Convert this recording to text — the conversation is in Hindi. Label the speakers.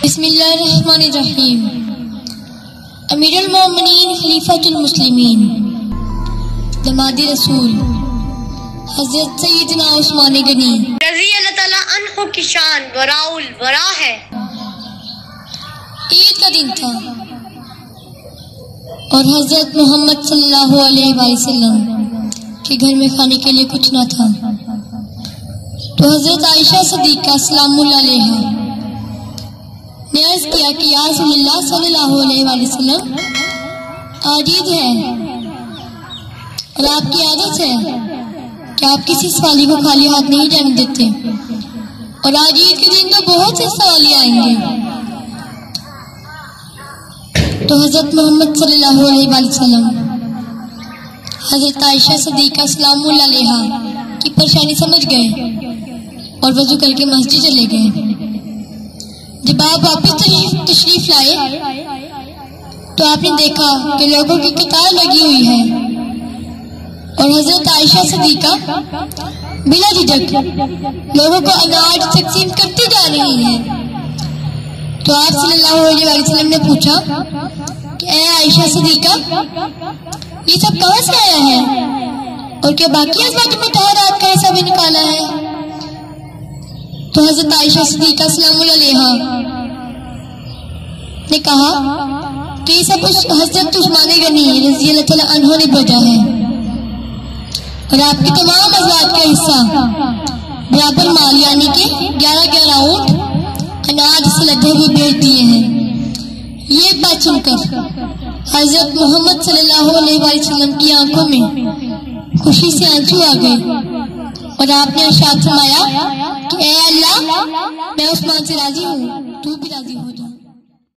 Speaker 1: बिस्मिल्लाहिर्रहमानिर्रहीम। अमीरुल मोमिनीन खलीफतुल मुस्लिमीन दमादी रसूल हजरत सैयदना उस्मान गनी
Speaker 2: रज़ी अल्लाह ताला अन्हु की शान वराउल वरा है।
Speaker 1: ईद का दिन था और हजरत मोहम्मद सल्लल्लाहु अलैहि वसल्लम के घर में खाने के लिए कुछ न था, तो हजरत आयशा सिद्दीक़ा सलामुल्लाह अलैहा ने अर्ज़ किया कि या रसूलल्लाह सल्लल्लाहु अलैहि वसल्लम, आज ईद है और आपकी आदत है कि आप किसी सवाली को खाली हाथ नहीं जाने देते, और आज ईद के दिन तो बहुत से सवाली आएंगे। तो हजरत मोहम्मद सल्लल्लाहु अलैहि वसल्लम हजरत आयशा सिद्दीक़ा सलामुल्लाह अलैहा की परेशानी समझ गए और वजू करके मस्जिद चले गए। जब आप वापस तशरीफ लाए तो आपने देखा कि लोगों की कतार लगी हुई है और हजरत आयशा सिद्दीक़ा बिला झिझक लोगों को अनाज तकसीम करती जा रही है। तो आप सल्लल्लाहु अलैहि वसल्लम ने पूछा कि ऐ आयशा सिद्दीक़ा, ये सब कहाँ से आया है और क्या बाकी अज़वाज मुतहहरात का हिस्सा भी निकाला है? तो हजरत आयशा सिद्दीक़ा सलामुल्लाह अलैहा ने कहा कि ये सब उस हजरत उस्मान गनी रज़ी अल्लाह ताला अन्हु ने भेजा है और आपके तमाम अज़वाज का हिस्सा बराबर माल यानी कि 11-11 ऊंट अनाज सलदे भी भेज दिए हैं। ये बात सुनकर हजरत मोहम्मद सल्लल्लाहु अलैहि वसल्लम की आंखों में खुशी से आंसू आ गए और आपने इरशाद फरमाया कि ऐ अल्लाह, मैं उस्मान से राजी हूँ, तू भी राजी हो जा।